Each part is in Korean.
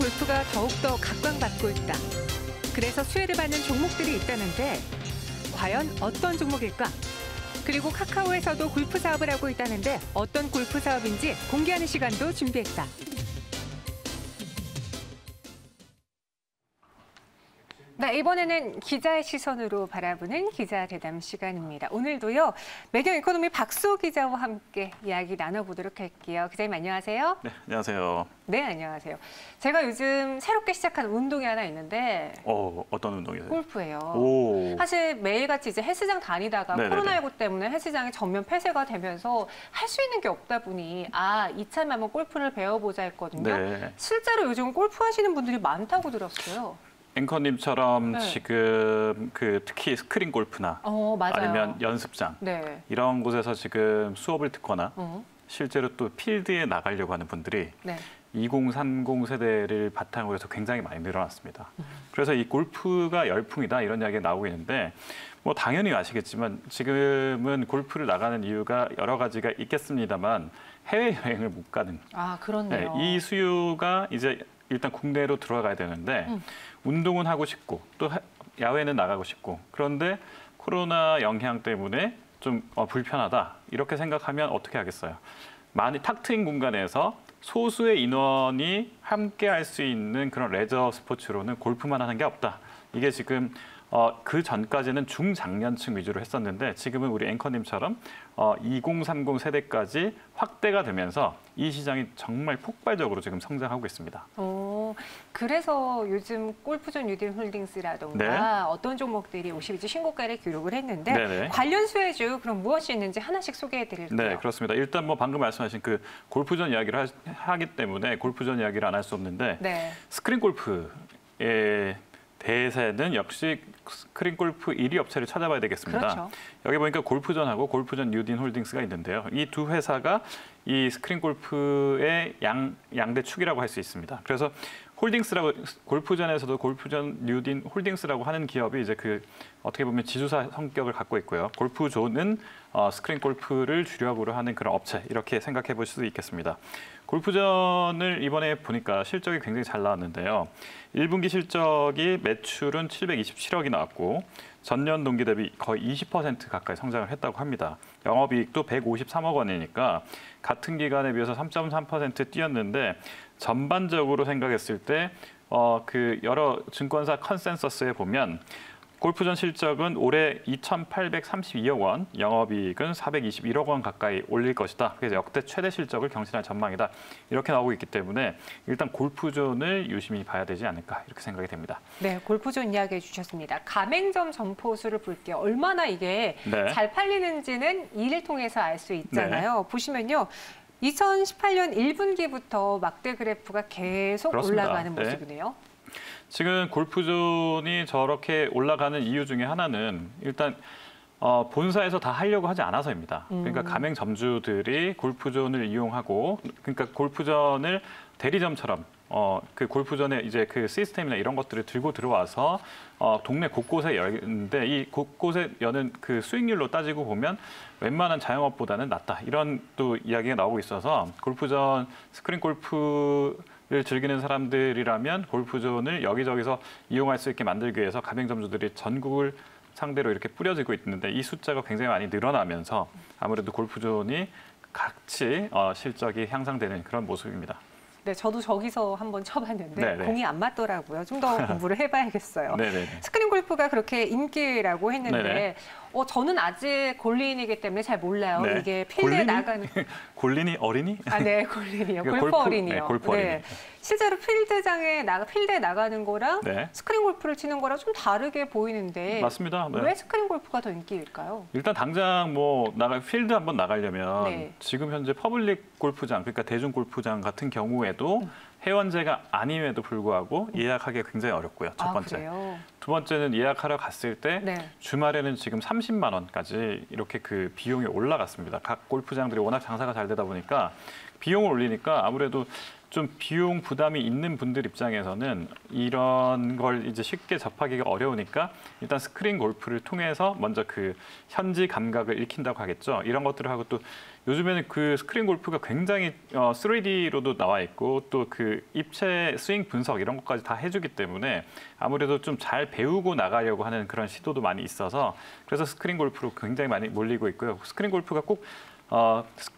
골프가 더욱더 각광받고 있다. 그래서 수혜를 받는 종목들이 있다는데 과연 어떤 종목일까? 그리고 카카오에서도 골프 사업을 하고 있다는데 어떤 골프 사업인지 공개하는 시간도 준비했다. 네, 이번에는 기자의 시선으로 바라보는 기자 대담 시간입니다. 오늘도요, 매경 이코노미 박수호 기자와 함께 이야기 나눠보도록 할게요. 기자님 안녕하세요. 네, 안녕하세요. 네, 안녕하세요. 제가 요즘 새롭게 시작한 운동이 하나 있는데 어떤 운동이세요? 골프예요. 오. 사실 매일같이 이제 헬스장 다니다가 네네네. 코로나19 때문에 헬스장이 전면 폐쇄가 되면서 할 수 있는 게 없다 보니 이참에 한번 골프를 배워보자 했거든요. 네. 실제로 요즘 골프 하시는 분들이 많다고 들었어요. 앵커님처럼 네. 지금 특히 스크린 골프나 맞아요. 아니면 연습장 네. 이런 곳에서 지금 수업을 듣거나 실제로 또 필드에 나가려고 하는 분들이 네. 2030 세대를 바탕으로 해서 굉장히 많이 늘어났습니다. 그래서 이 골프가 열풍이다 이런 이야기가 나오고 있는데 뭐 당연히 아시겠지만 지금은 골프를 나가는 이유가 여러 가지가 있겠습니다만 해외여행을 못 가는 그렇네요. 이 수요가 이제 일단 국내로 들어가야 되는데 운동은 하고 싶고 또 야외는 나가고 싶고 그런데 코로나 영향 때문에 좀 불편하다 이렇게 생각하면 어떻게 하겠어요? 많이 탁 트인 공간에서 소수의 인원이 함께 할 수 있는 그런 레저 스포츠로는 골프만 하는 게 없다. 이게 지금 그 전까지는 중장년층 위주로 했었는데 지금은 우리 앵커님처럼 2030 세대까지 확대가 되면서 이 시장이 정말 폭발적으로 지금 성장하고 있습니다. 그래서 요즘 골프존 뉴딜 홀딩스라던가 네. 어떤 종목들이 52주 신고가를 기록을 했는데 네네. 관련 수혜주 그럼 무엇이 있는지 하나씩 소개해 드릴게요. 네, 그렇습니다. 일단 뭐 방금 말씀하신 그 골프존 이야기를 하기 때문에 골프존 이야기를 안 할 수 없는데 네. 스크린 골프의 대세는 역시 스크린 골프 1위 업체를 찾아봐야 되겠습니다. 그렇죠. 여기 보니까 골프존하고 골프존 뉴딘 홀딩스가 있는데요. 이 두 회사가 이 스크린 골프의 양대 축이라고 할 수 있습니다. 그래서 홀딩스라고 골프존에서도 골프존 뉴딘 홀딩스라고 하는 기업이 이제 어떻게 보면 지주사 성격을 갖고 있고요. 골프존은 스크린 골프를 주력으로 하는 그런 업체 이렇게 생각해 보실 수 있겠습니다. 골프존을 이번에 보니까 실적이 굉장히 잘 나왔는데요. 1분기 실적이 매출은 727억이 나왔고 전년 동기 대비 거의 20% 가까이 성장을 했다고 합니다. 영업이익도 153억 원이니까 같은 기간에 비해서 3.3% 뛰었는데 전반적으로 생각했을 때 여러 증권사 컨센서스에 보면 골프존 실적은 올해 2,832억 원, 영업이익은 421억 원 가까이 올릴 것이다. 그래서 역대 최대 실적을 경신할 전망이다. 이렇게 나오고 있기 때문에 일단 골프존을 유심히 봐야 되지 않을까 이렇게 생각이 됩니다. 네, 골프존 이야기해 주셨습니다. 가맹점 점포 수를 볼게요. 얼마나 이게 네. 잘 팔리는지는 이를 통해서 알 수 있잖아요. 보시면요. 2018년 1분기부터 막대 그래프가 계속 그렇습니다. 올라가는 네. 모습이네요. 지금 골프존이 저렇게 올라가는 이유 중에 하나는 일단 본사에서 다 하려고 하지 않아서입니다. 그러니까 가맹점주들이 골프존을 이용하고 그러니까 골프존을 대리점처럼 그 골프존의 이제 그 시스템이나 이런 것들을 들고 들어와서 동네 곳곳에 여는데 이 곳곳에 여는 그 수익률로 따지고 보면 웬만한 자영업보다는 낫다. 이런 또 이야기가 나오고 있어서 골프존 스크린 골프를 즐기는 사람들이라면 골프존을 여기저기서 이용할 수 있게 만들기 위해서 가맹점주들이 전국을 상대로 이렇게 뿌려지고 있는데 이 숫자가 굉장히 많이 늘어나면서 아무래도 골프존이 같이 실적이 향상되는 그런 모습입니다. 네, 저도 저기서 한번 쳐봤는데 네네. 공이 안 맞더라고요. 좀 더 공부를 해봐야겠어요. 네네. 스크린 골프가 그렇게 인기라고 했는데 네네. 저는 아직 골린이기 때문에 잘 몰라요. 네. 이게 필드에 골린이? 나가는 골린이 어린이? 네, 골린이요. 그러니까 골프 어린이요. 네, 골프 어린이. 실제로 필드에 나가는 거랑 네. 스크린 골프를 치는 거랑 좀 다르게 보이는데 맞습니다. 네. 왜 스크린 골프가 더 인기일까요? 일단 당장 필드 한번 나가려면 네. 지금 현재 퍼블릭 골프장, 그러니까 대중 골프장 같은 경우에도 회원제가 아님에도 불구하고 예약하기가 굉장히 어렵고요. 첫 번째. 그래요? 두 번째는 예약하러 갔을 때 네. 주말에는 지금 30만 원까지 이렇게 그 비용이 올라갔습니다. 각 골프장들이 워낙 장사가 잘 되다 보니까 비용을 올리니까 아무래도 좀 비용 부담이 있는 분들 입장에서는 이런 걸 이제 쉽게 접하기가 어려우니까 일단 스크린 골프를 통해서 먼저 그 현지 감각을 익힌다고 하겠죠. 이런 것들을 하고 또 요즘에는 그 스크린 골프가 굉장히 3D로도 나와 있고 또 그 입체 스윙 분석 이런 것까지 다 해주기 때문에 아무래도 좀 잘 배우고 나가려고 하는 그런 시도도 많이 있어서 그래서 스크린 골프로 굉장히 많이 몰리고 있고요. 스크린 골프가 꼭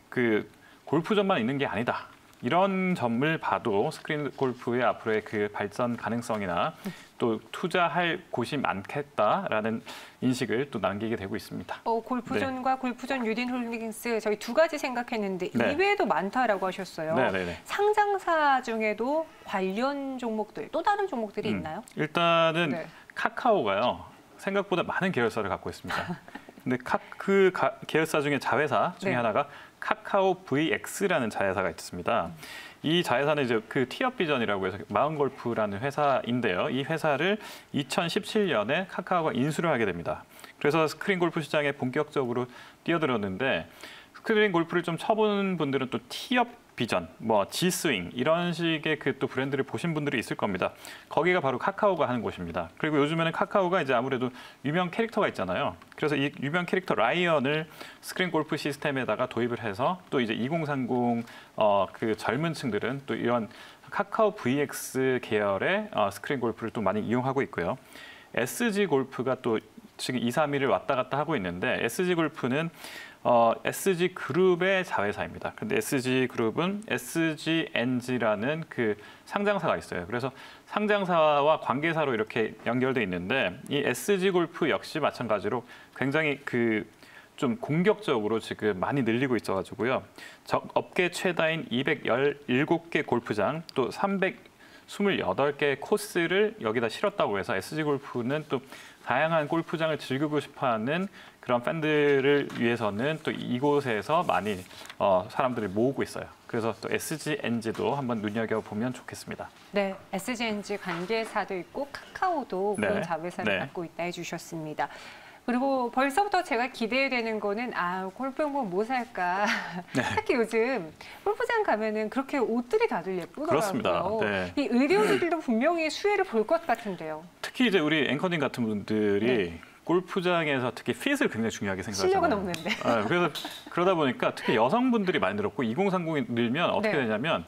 그 골프전만 있는 게 아니다. 이런 점을 봐도 스크린 골프의 앞으로의 그 발전 가능성이나 또 투자할 곳이 많겠다라는 인식을 또 남기게 되고 있습니다. 골프존과 골프존 유딘 홀딩스 저희 두 가지 생각했는데 네. 이외에도 많다라고 하셨어요. 네네네. 상장사 중에도 관련 종목들, 또 다른 종목들이 있나요? 일단은 네. 카카오가요. 생각보다 많은 계열사를 갖고 있습니다. 근데 계열사 중에 자회사 중에 네. 하나가 카카오 VX라는 자회사가 있습니다. 이 자회사는 이제 그 티업비전이라고 해서 마운골프라는 회사인데요. 이 회사를 2017년에 카카오가 인수를 하게 됩니다. 그래서 스크린 골프 시장에 본격적으로 뛰어들었는데 스크린 골프를 좀 쳐보는 분들은 또 티업비전, 뭐 G스윙 이런 식의 그 또 브랜드를 보신 분들이 있을 겁니다. 거기가 바로 카카오가 하는 곳입니다. 그리고 요즘에는 카카오가 이제 아무래도 유명 캐릭터가 있잖아요. 그래서 이 유명 캐릭터 라이언을 스크린 골프 시스템에다가 도입을 해서 또 이제 2030 그 젊은 층들은 또 이런 카카오 VX 계열의 스크린 골프를 또 많이 이용하고 있고요. SG 골프가 또 지금 2, 3위를 왔다 갔다 하고 있는데 SG 골프는 SG 그룹의 자회사입니다. 근데 SG 그룹은 SGNG라는 그 상장사가 있어요. 그래서 상장사와 관계사로 이렇게 연결돼 있는데 이 SG 골프 역시 마찬가지로 굉장히 그 좀 공격적으로 지금 많이 늘리고 있어가지고요. 업계 최다인 217개 골프장 또 328개 코스를 여기다 실었다고 해서 SG 골프는 또 다양한 골프장을 즐기고 싶어하는 그런 팬들을 위해서는 또 이곳에서 많이 사람들을 모으고 있어요. 그래서 또 SGNG도 한번 눈여겨보면 좋겠습니다. 네, SGNG 관계사도 있고 카카오도 그런 네. 자회사를 네. 갖고 있다 해주셨습니다. 그리고 벌써부터 제가 기대되는 거는 골프용품 뭐 살까. 네. 특히 요즘 골프장 가면은 그렇게 옷들이 다들 예쁘더라고요. 그렇습니다. 네. 이 의료진들도 분명히 수혜를 볼 것 같은데요. 특히 이제 우리 앵커님 같은 분들이 골프장에서 특히 핏을 굉장히 중요하게 생각하잖아요. 실력은 없는데. 그래서 그러다 보니까 특히 여성분들이 많이 늘었고 2030이 늘면 어떻게 네. 되냐면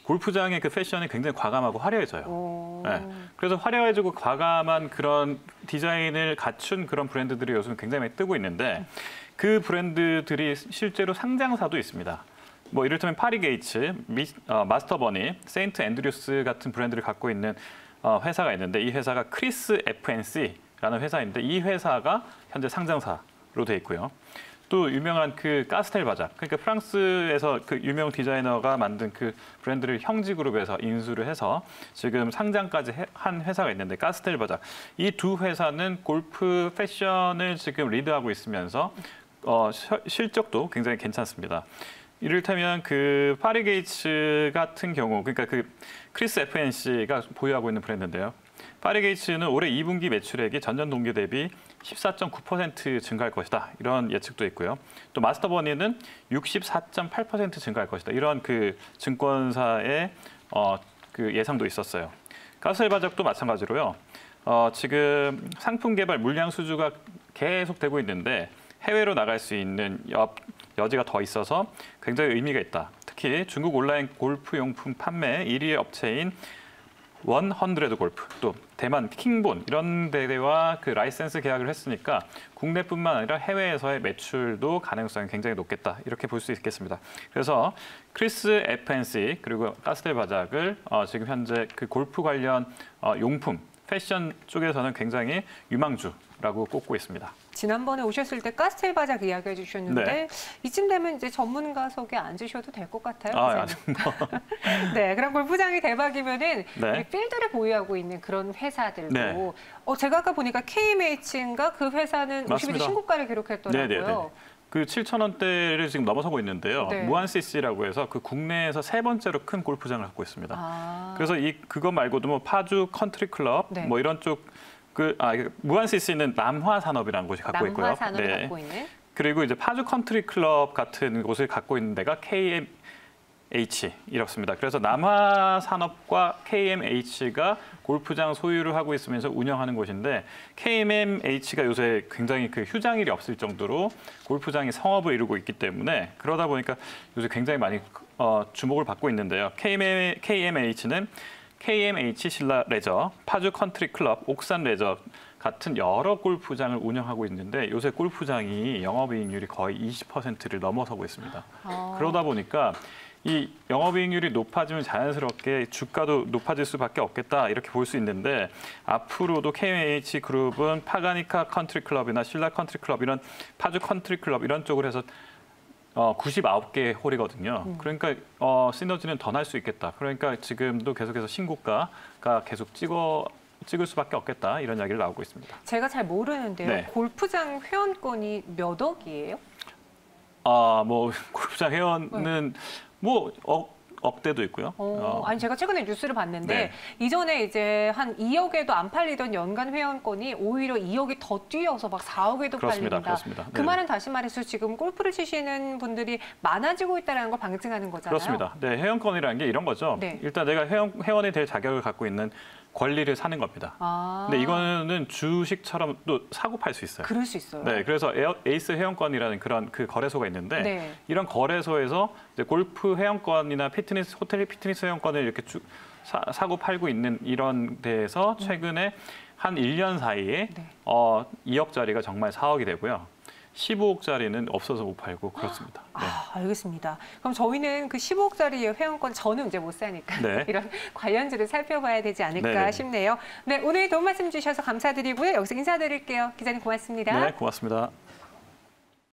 골프장의 그 패션이 굉장히 과감하고 화려해져요. 오. 네. 그래서 화려해지고 과감한 그런 디자인을 갖춘 그런 브랜드들이 요즘 굉장히 많이 뜨고 있는데 그 브랜드들이 실제로 상장사도 있습니다. 뭐 이를테면 파리게이츠, 마스터버니, 세인트 앤드류스 같은 브랜드를 갖고 있는 회사가 있는데 이 회사가 크리스 FNC라는 회사인데 이 회사가 현재 상장사로 돼 있고요. 또 유명한 그 카스텔 바작, 그러니까 프랑스에서 그 유명 디자이너가 만든 그 브랜드를 형지그룹에서 인수를 해서 지금 상장까지 한 회사가 있는데 카스텔 바작. 이 두 회사는 골프 패션을 지금 리드하고 있으면서 실적도 굉장히 괜찮습니다. 이를테면 그 파리게이츠 같은 경우, 그러니까 그 크리스 FNC가 보유하고 있는 브랜드인데요. 파리게이츠는 올해 2분기 매출액이 전년 동기 대비 14.9% 증가할 것이다. 이런 예측도 있고요. 또 마스터버니는 64.8% 증가할 것이다. 이런 그 증권사의 그 예상도 있었어요. 가스엘바작도 마찬가지로요. 지금 상품 개발 물량 수주가 계속되고 있는데 해외로 나갈 수 있는 여지가 더 있어서 굉장히 의미가 있다. 특히 중국 온라인 골프 용품 판매 1위 업체인 100 골프, 또 대만 킹본 이런 데와 그 라이센스 계약을 했으니까 국내뿐만 아니라 해외에서의 매출도 가능성이 굉장히 높겠다. 이렇게 볼 수 있겠습니다. 그래서 크리스 FNC 그리고 카스텔 바작을 지금 현재 그 골프 관련 용품, 패션 쪽에서는 굉장히 유망주라고 꼽고 있습니다. 지난번에 오셨을 때 카스텔 바작 이야기해 주셨는데 네. 이쯤 되면 이제 전문가석에 앉으셔도 될 것 같아요. 아주 네, 그럼 골프장이 대박이면은 네. 이 필드를 보유하고 있는 그런 회사들도 네. 제가 아까 보니까 KMH인가 그 회사는 52주 맞습니다. 신고가를 기록했더라고요. 네네네. 그 7,000원대를 지금 넘어서고 있는데요. 네. 무한 CC라고 해서 그 국내에서 세 번째로 큰 골프장을 갖고 있습니다. 그래서 그거 말고도 뭐 파주 컨트리 클럽 네. 뭐 이런 쪽 무한 CC는 남화산업이라는 곳이 갖고 있고요. 남화산업이 네. 갖고 있는. 그리고 이제 파주 컨트리 클럽 같은 곳을 갖고 있는 데가 이렇습니다. 그래서 남화산업과 KMH가 골프장 소유를 하고 있으면서 운영하는 곳인데 KMH가 요새 굉장히 그 휴장일이 없을 정도로 골프장이 성업을 이루고 있기 때문에 그러다 보니까 요새 굉장히 많이 주목을 받고 있는데요. KMH는 KMH 신라 레저, 파주 컨트리 클럽, 옥산 레저 같은 여러 골프장을 운영하고 있는데 요새 골프장이 영업이익률이 거의 20%를 넘어서고 있습니다. 그러다 보니까 이 영업이익률이 높아지면 자연스럽게 주가도 높아질 수밖에 없겠다 이렇게 볼 수 있는데 앞으로도 KMH 그룹은 파가니카 컨트리 클럽이나 신라 컨트리 클럽 이런 파주 컨트리 클럽 이런 쪽으로 해서 99개 홀이거든요. 그러니까 시너지는 더 날 수 있겠다. 그러니까 지금도 계속해서 신고가가 계속 찍을 수밖에 없겠다 이런 이야기를 나오고 있습니다. 제가 잘 모르는데요. 네. 골프장 회원권이 몇 억이에요? 뭐 골프장 회원은 뭐 억대도 있고요. 아니 제가 최근에 뉴스를 봤는데 네. 이전에 이제 한 2억에도 안 팔리던 연간 회원권이 오히려 2억이 더 뛰어서 막 4억에도 그렇습니다. 팔린다. 그렇습니다. 그 네. 말은 다시 말해서 지금 골프를 치시는 분들이 많아지고 있다는 걸 방증하는 거잖아요. 그렇습니다. 네, 회원권이라는 게 이런 거죠. 네. 일단 내가 회원이 될 자격을 갖고 있는 권리를 사는 겁니다. 근데 이거는 주식처럼 또 사고 팔 수 있어요. 그럴 수 있어요. 네, 그래서 에이스 회원권이라는 그런 그 거래소가 있는데 네. 이런 거래소에서 이제 골프 회원권이나 호텔 피트니스 회원권을 이렇게 사고 팔고 있는 이런 데에서 최근에 한 1년 사이에 네. 2억짜리가 정말 4억이 되고요. 15억짜리는 없어서 못 팔고 그렇습니다. 네. 알겠습니다. 그럼 저희는 그 15억짜리 회원권 저는 이제 못 사니까 네. 이런 관련주를 살펴봐야 되지 않을까 네네. 싶네요. 네, 오늘 도움 말씀 주셔서 감사드리고요. 여기서 인사드릴게요. 기자님 고맙습니다. 네, 고맙습니다.